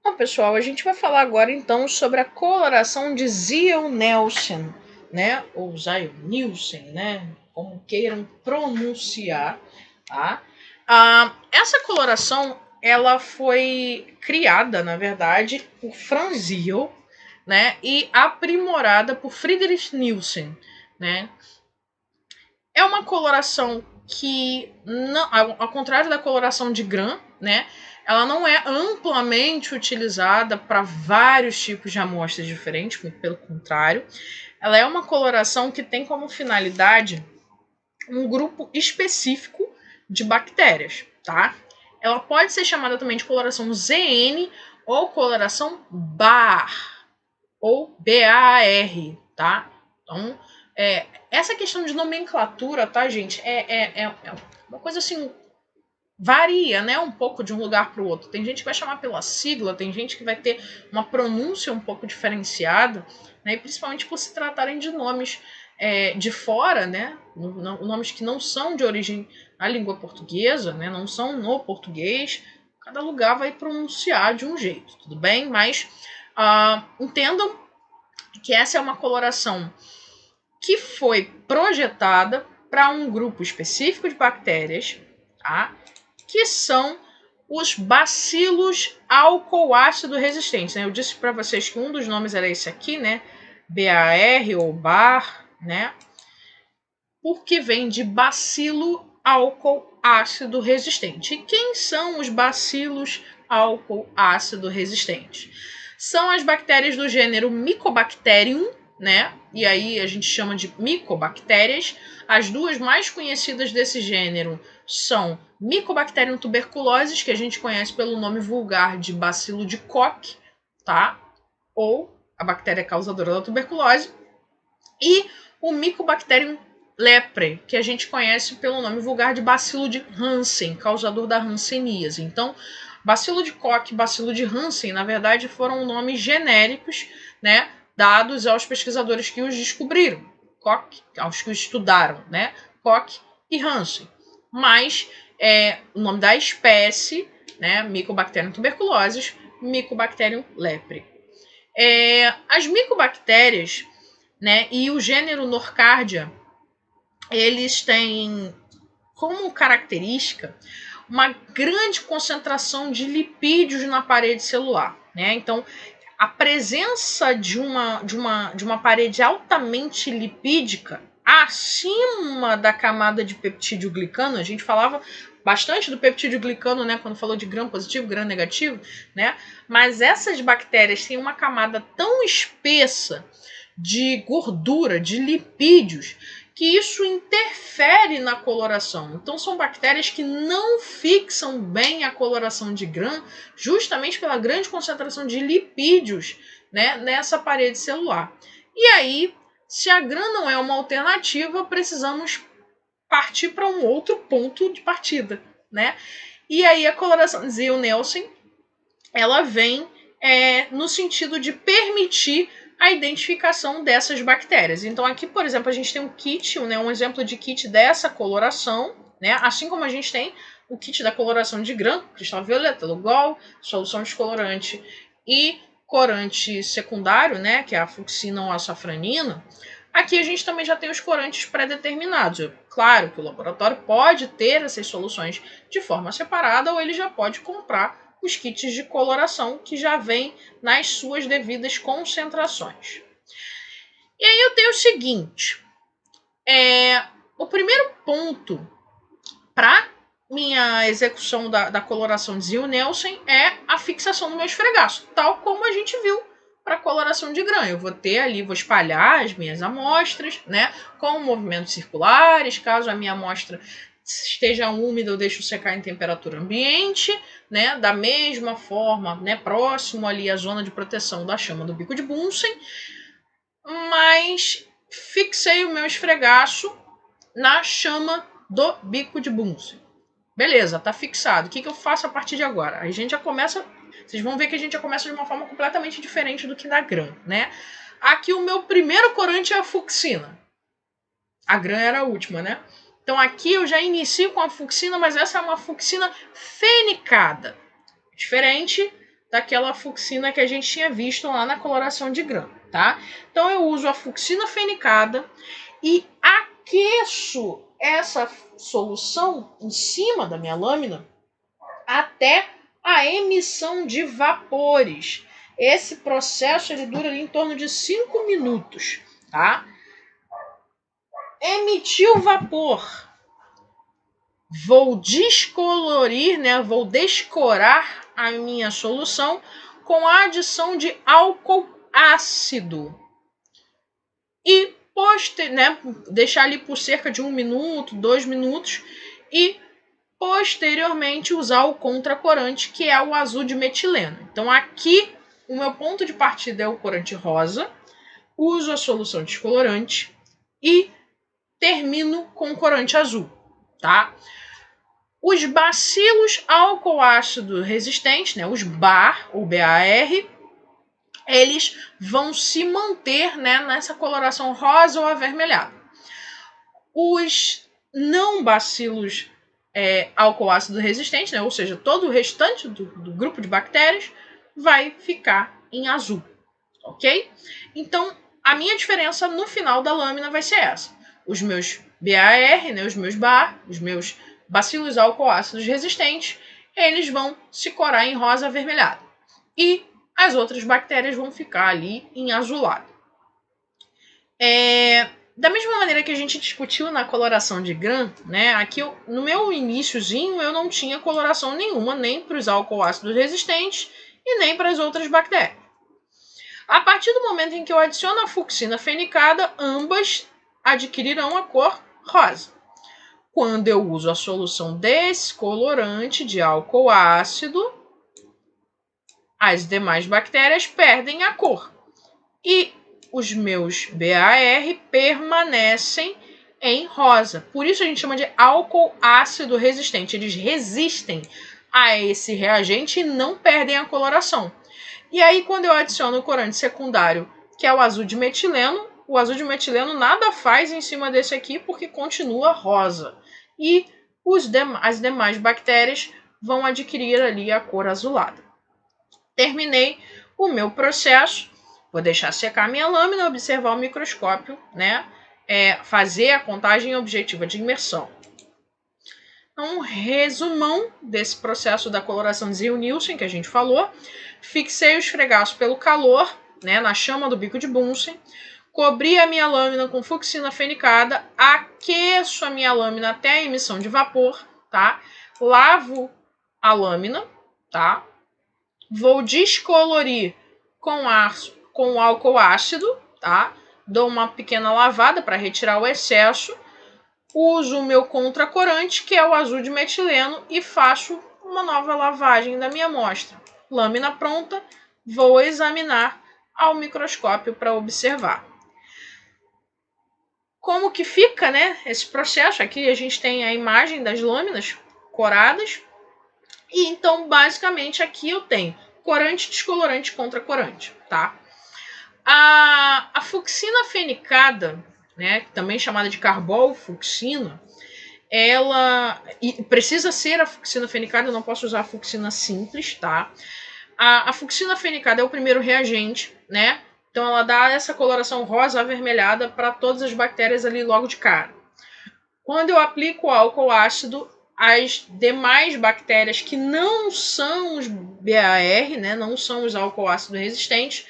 Bom, pessoal, a gente vai falar agora então sobre a coloração de Ziehl-Neelsen, né? Ou Ziehl-Neelsen, né? Como queiram pronunciar, tá? Essa coloração ela foi criada, na verdade, por Franz Ziehl, né? E aprimorada por Friedrich Nielsen, né? É uma coloração que, não, ao contrário da coloração de Gram, né? Ela não é amplamente utilizada para vários tipos de amostras diferentes, muito pelo contrário. Ela é uma coloração que tem como finalidade um grupo específico de bactérias, tá? Ela pode ser chamada também de coloração ZN ou coloração BAR, ou BAR, tá? Então, essa questão de nomenclatura, tá, gente? É uma coisa assim, varia, né, um pouco de um lugar para o outro. Tem gente que vai chamar pela sigla, tem gente que vai ter uma pronúncia um pouco diferenciada, né, e principalmente por se tratarem de nomes de fora, né, nomes que não são de origem na língua portuguesa, né, não são no português. Cada lugar vai pronunciar de um jeito, tudo bem? Mas entendam que essa é uma coloração que foi projetada para um grupo específico de bactérias, tá? Que são os bacilos álcool-ácido resistentes. Né? Eu disse para vocês que um dos nomes era esse aqui, né? BAR ou BAR, né? Porque vem de bacilo álcool-ácido resistente. E quem são os bacilos álcool-ácido resistentes? São as bactérias do gênero Mycobacterium, né? E aí a gente chama de micobactérias. As duas mais conhecidas desse gênero são Mycobacterium tuberculosis, que a gente conhece pelo nome vulgar de bacilo de Koch, tá? Ou a bactéria causadora da tuberculose, e o Mycobacterium leprae, que a gente conhece pelo nome vulgar de bacilo de Hansen, causador da hanseníase. Então, bacilo de Koch e bacilo de Hansen, na verdade, foram nomes genéricos, né, dados aos pesquisadores que os descobriram, Koch, aos que os estudaram, né, Koch e Hansen. Mas o nome da espécie, né, Mycobacterium tuberculosis, Mycobacterium leprae. As micobactérias, né, e o gênero Nocardia, eles têm como característica uma grande concentração de lipídios na parede celular, né? Então, a presença de uma parede altamente lipídica acima da camada de peptídeo glicano, a gente falava bastante do peptídeo glicano, né, quando falou de gram positivo, gram negativo, né? Mas essas bactérias têm uma camada tão espessa de gordura, de lipídios, que isso interfere na coloração. Então são bactérias que não fixam bem a coloração de Gram, justamente pela grande concentração de lipídios, né, nessa parede celular. E aí, se a Gram não é uma alternativa, precisamos partir para um outro ponto de partida, né? E aí a coloração de Ziehl-Neelsen, ela vem no sentido de permitir a identificação dessas bactérias. Então aqui, por exemplo, a gente tem um kit, né, um exemplo de kit dessa coloração, né, assim como a gente tem o kit da coloração de Gram, cristal violeta, Lugol, solução descolorante e corante secundário, né, que é a fucsina ou a safranina. Aqui a gente também já tem os corantes pré-determinados. Claro que o laboratório pode ter essas soluções de forma separada ou ele já pode comprar os kits de coloração que já vêm nas suas devidas concentrações. E aí eu tenho o seguinte, o primeiro ponto para minha execução da coloração de Ziehl-Neelsen é a fixação do meu esfregaço, tal como a gente viu para coloração de Gram. Eu vou ter ali, vou espalhar as minhas amostras, né, com movimentos circulares, caso a minha amostra esteja úmida, eu deixo secar em temperatura ambiente, né, da mesma forma, né, próximo ali à zona de proteção da chama do bico de Bunsen, mas fixei o meu esfregaço na chama do bico de Bunsen. Beleza, tá fixado. O que eu faço a partir de agora? A gente já começa, vocês vão ver que a gente já começa de uma forma completamente diferente do que da Gram, né? Aqui o meu primeiro corante é a fucsina. A Gram era a última, né? Então aqui eu já inicio com a fucsina, mas essa é uma fucsina fenicada. Diferente daquela fucsina que a gente tinha visto lá na coloração de grã, tá? Então eu uso a fucsina fenicada e aqueço essa solução em cima da minha lâmina até a emissão de vapores. Esse processo ele dura ali em torno de 5 minutos, tá? Emitiu vapor. Vou descolorir, né? Vou descorar a minha solução com a adição de álcool ácido. E né, deixar ali por cerca de 1 minuto, 2 minutos e posteriormente usar o contracorante, que é o azul de metileno. Então aqui o meu ponto de partida é o corante rosa, uso a solução descolorante e termino com o corante azul, tá? Os bacilos álcool ácido resistentes, né, os BAR, ou BAR, eles vão se manter, né, nessa coloração rosa ou avermelhada. Os não bacilos álcool ácido resistente, né, ou seja, todo o restante do grupo de bactérias, vai ficar em azul, ok? Então, a minha diferença no final da lâmina vai ser essa. Os meus BAR, né, os meus BAR, os meus bacilos álcool ácidos resistentes, eles vão se corar em rosa avermelhado. E as outras bactérias vão ficar ali em azulado. Da mesma maneira que a gente discutiu na coloração de grã, né, aqui no meu iniciozinho eu não tinha coloração nenhuma, nem para os álcool ácidos resistentes e nem para as outras bactérias. A partir do momento em que eu adiciono a fucsina fenicada, ambas adquirirão a cor rosa. Quando eu uso a solução descolorante de álcool ácido, as demais bactérias perdem a cor. E os meus BAR permanecem em rosa. Por isso a gente chama de álcool ácido resistente. Eles resistem a esse reagente e não perdem a coloração. E aí, quando eu adiciono o corante secundário, que é o azul de metileno, o azul de metileno nada faz em cima desse aqui porque continua rosa. E as demais bactérias vão adquirir ali a cor azulada. Terminei o meu processo. Vou deixar secar minha lâmina, observar o microscópio, né? Fazer a contagem objetiva de imersão. Um resumão desse processo da coloração de Ziehl-Neelsen que a gente falou. Fixei o esfregaço pelo calor, né, na chama do bico de Bunsen. Cobri a minha lâmina com fucsina fenicada. Aqueço a minha lâmina até a emissão de vapor, tá? Lavo a lâmina, tá? Vou descolorir com álcool ácido, tá? Dou uma pequena lavada para retirar o excesso. Uso o meu contracorante, que é o azul de metileno, e faço uma nova lavagem da minha amostra. Lâmina pronta, vou examinar ao microscópio para observar. Como que fica, né, esse processo? Aqui a gente tem a imagem das lâminas coradas. E então, basicamente, aqui eu tenho corante, descolorante, contracorante, tá? A fucsina fenicada, né, também chamada de carbol-fucsina, ela precisa ser a fucsina fenicada, eu não posso usar a fucsina simples, tá? A fucsina fenicada é o primeiro reagente, né? Então ela dá essa coloração rosa avermelhada para todas as bactérias ali logo de cara. Quando eu aplico o álcool ácido, as demais bactérias que não são os BAR, né, não são os álcool ácido resistentes,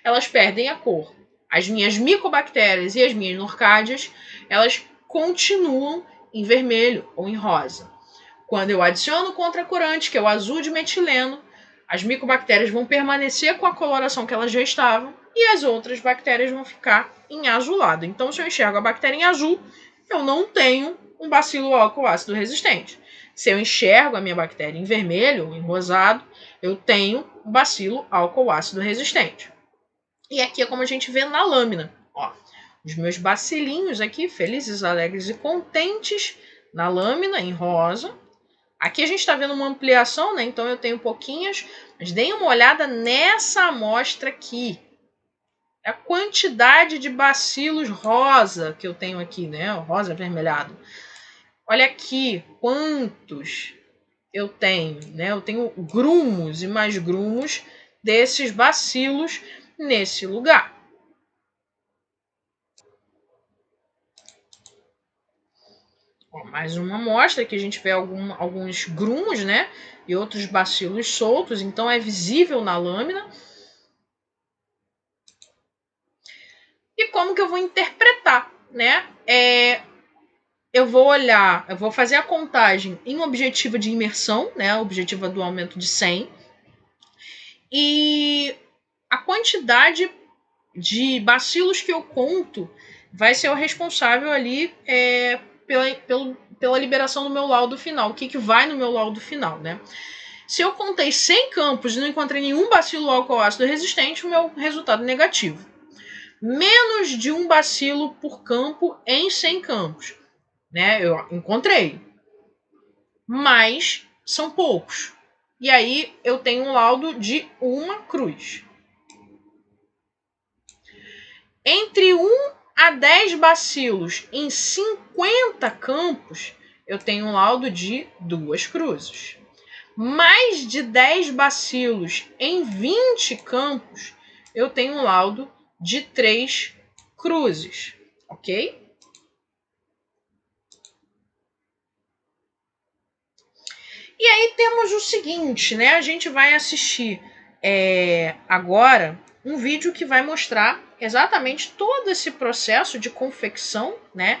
elas perdem a cor. As minhas micobactérias e as minhas norcádias, elas continuam em vermelho ou em rosa. Quando eu adiciono o contracorante, que é o azul de metileno, as micobactérias vão permanecer com a coloração que elas já estavam e as outras bactérias vão ficar em azulado. Então, se eu enxergo a bactéria em azul, eu não tenho um bacilo álcool ácido resistente. Se eu enxergo a minha bactéria em vermelho ou em rosado, eu tenho um bacilo álcool ácido resistente. E aqui é como a gente vê na lâmina. Ó, os meus bacilinhos aqui, felizes, alegres e contentes, na lâmina em rosa. Aqui a gente está vendo uma ampliação, né? Então eu tenho pouquinhas, mas deem uma olhada nessa amostra aqui. A quantidade de bacilos rosa que eu tenho aqui, né? Rosa avermelhado. Olha aqui quantos. eu tenho grumos e mais grumos desses bacilos nesse lugar. Ó, mais uma amostra que a gente vê alguns grumos, né? E outros bacilos soltos, então é visível na lâmina. E como que eu vou interpretar, né? Eu vou olhar, eu vou fazer a contagem em objetiva de imersão, né? Objetiva do aumento de 100. E a quantidade de bacilos que eu conto vai ser o responsável ali pela liberação do meu laudo final. O que vai no meu laudo final, né? Se eu contei 100 campos e não encontrei nenhum bacilo álcool ácido resistente, o meu resultado é negativo. Menos de um bacilo por campo em 100 campos, né? Eu encontrei, mas são poucos. E aí eu tenho um laudo de uma cruz. Entre 1 a 10 bacilos em 50 campos, eu tenho um laudo de 2 cruzes. Mais de 10 bacilos em 20 campos, eu tenho um laudo de 3 cruzes, ok? E aí temos o seguinte, né? A gente vai assistir agora um vídeo que vai mostrar exatamente todo esse processo de confecção, né?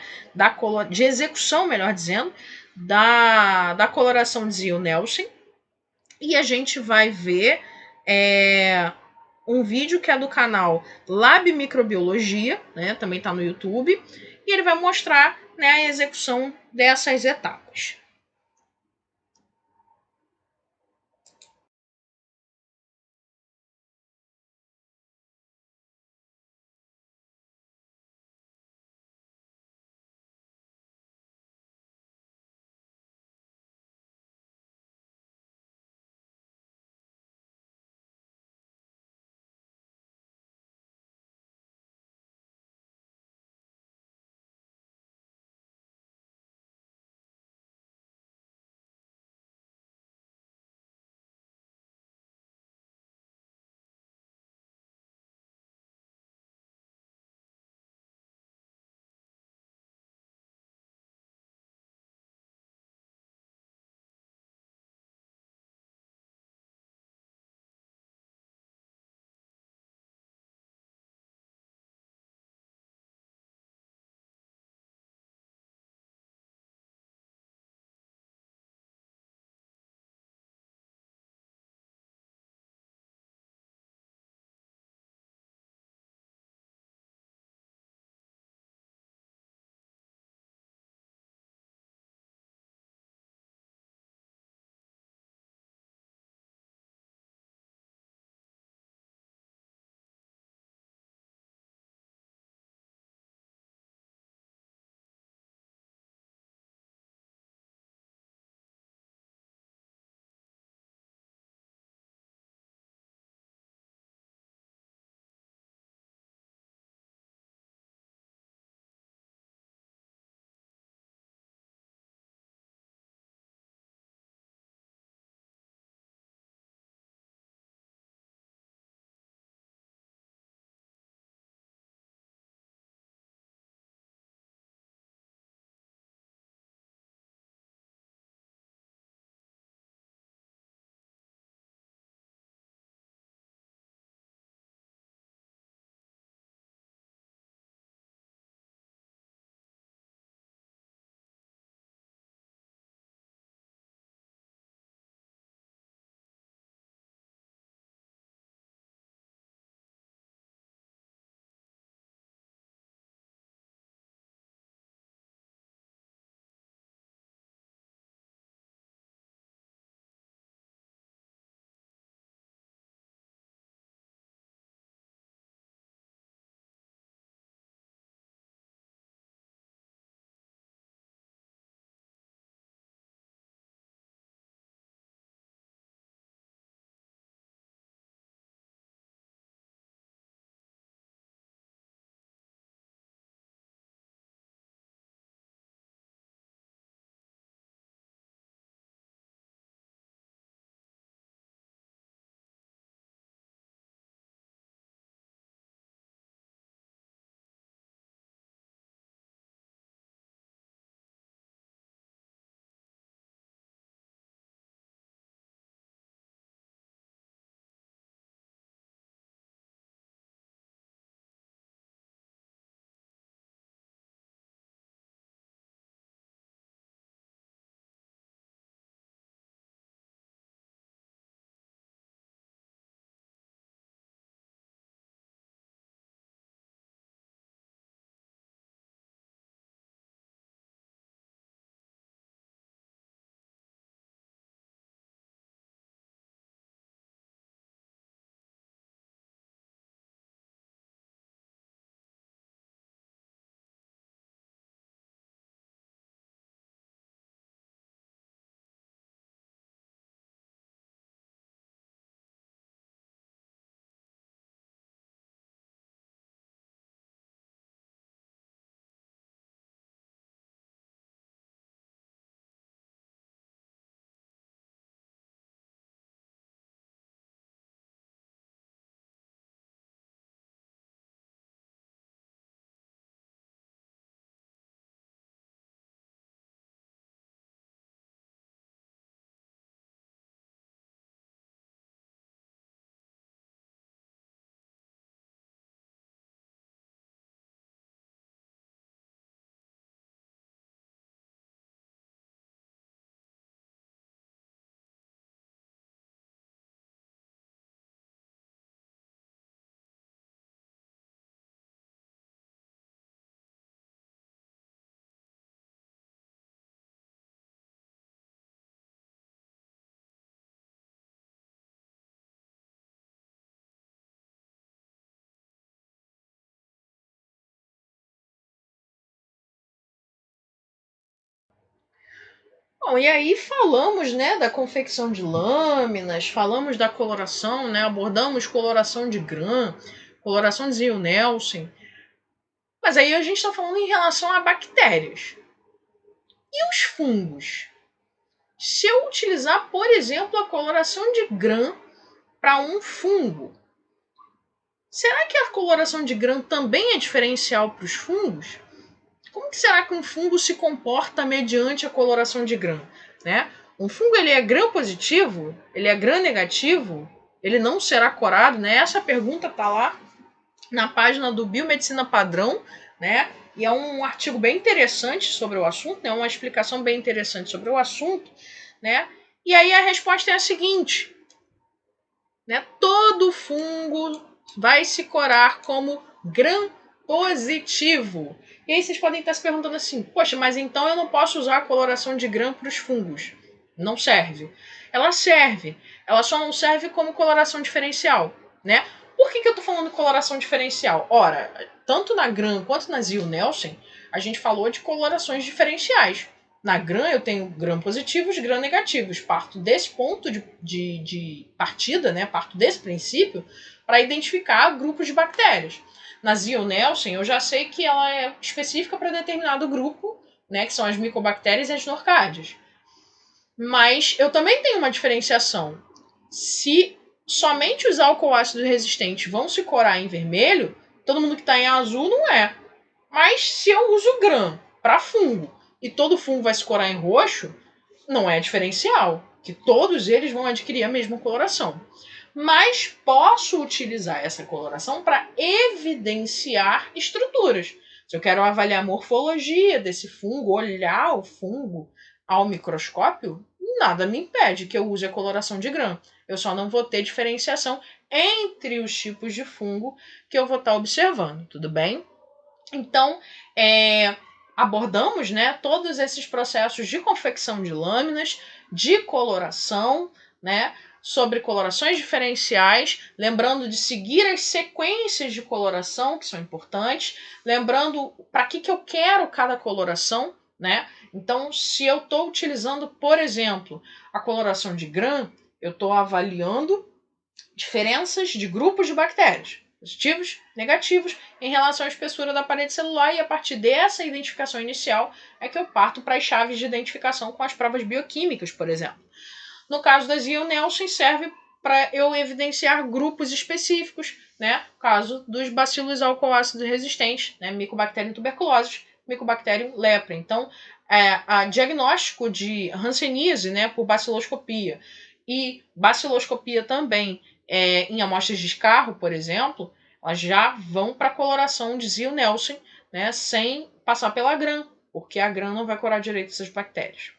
De execução, melhor dizendo, da coloração de Zio-Nelson. E a gente vai ver um vídeo que é do canal Lab Microbiologia, né? Também está no YouTube. E ele vai mostrar, né, a execução dessas etapas. Bom, e aí falamos, né, da confecção de lâminas, falamos da coloração, né, abordamos coloração de Gram, coloração de Zio-Nelson, mas aí a gente está falando em relação a bactérias. E os fungos? Se eu utilizar, por exemplo, a coloração de Gram para um fungo, será que a coloração de Gram também é diferencial para os fungos? Como que será que um fungo se comporta mediante a coloração de Gram, né? Um fungo ele é gram positivo? Ele é gram negativo? Ele não será corado, né? Essa pergunta está lá na página do Biomedicina Padrão, né? E é um artigo bem interessante sobre o assunto, né? Uma explicação bem interessante sobre o assunto, né? E aí a resposta é a seguinte, né? Todo fungo vai se corar como gram positivo. E aí vocês podem estar se perguntando assim, poxa, mas então eu não posso usar a coloração de gram para os fungos. Não serve. Ela serve. Ela só não serve como coloração diferencial, né? Por que eu tô falando coloração diferencial? Ora, tanto na Gram quanto na Zio-Nelson, a gente falou de colorações diferenciais. Na Gram eu tenho gram positivos, gram negativos. Parto desse ponto de partida, né? Parto desse princípio para identificar grupos de bactérias. Na Zio-Nelson eu já sei que ela é específica para determinado grupo, né? Que são as micobactérias e as norcádias. Mas eu também tenho uma diferenciação. Se somente os álcool ácidos resistentes vão se corar em vermelho, todo mundo que está em azul não é. Mas se eu uso Gram para fungo e todo fungo vai se corar em roxo, não é diferencial, que todos eles vão adquirir a mesma coloração. Mas posso utilizar essa coloração para evidenciar estruturas. Se eu quero avaliar a morfologia desse fungo, olhar o fungo ao microscópio, nada me impede que eu use a coloração de Gram. Eu só não vou ter diferenciação entre os tipos de fungo que eu vou estar observando, tudo bem? Então, abordamos, né, todos esses processos de confecção de lâminas, de coloração, né, sobre colorações diferenciais, lembrando de seguir as sequências de coloração que são importantes, lembrando para que eu quero cada coloração, né? Então, se eu estou utilizando, por exemplo, a coloração de Gram, eu estou avaliando diferenças de grupos de bactérias, positivos, negativos, em relação à espessura da parede celular, e a partir dessa identificação inicial é que eu parto para as chaves de identificação com as provas bioquímicas, por exemplo. No caso da Zio-Nelson, serve para eu evidenciar grupos específicos, né? No caso dos bacilos alcoácidos resistentes, né? Mycobacterium tuberculosis, Mycobacterium lepra. Então, a diagnóstico de hanseníase, né, por baciloscopia e baciloscopia também em amostras de escarro, por exemplo, elas já vão para a coloração de Zio-Nelson, né, sem passar pela Gram, porque a Gram não vai curar direito essas bactérias.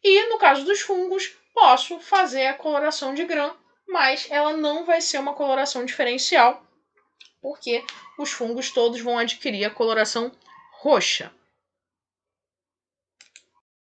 E no caso dos fungos, posso fazer a coloração de Gram, mas ela não vai ser uma coloração diferencial, porque os fungos todos vão adquirir a coloração roxa.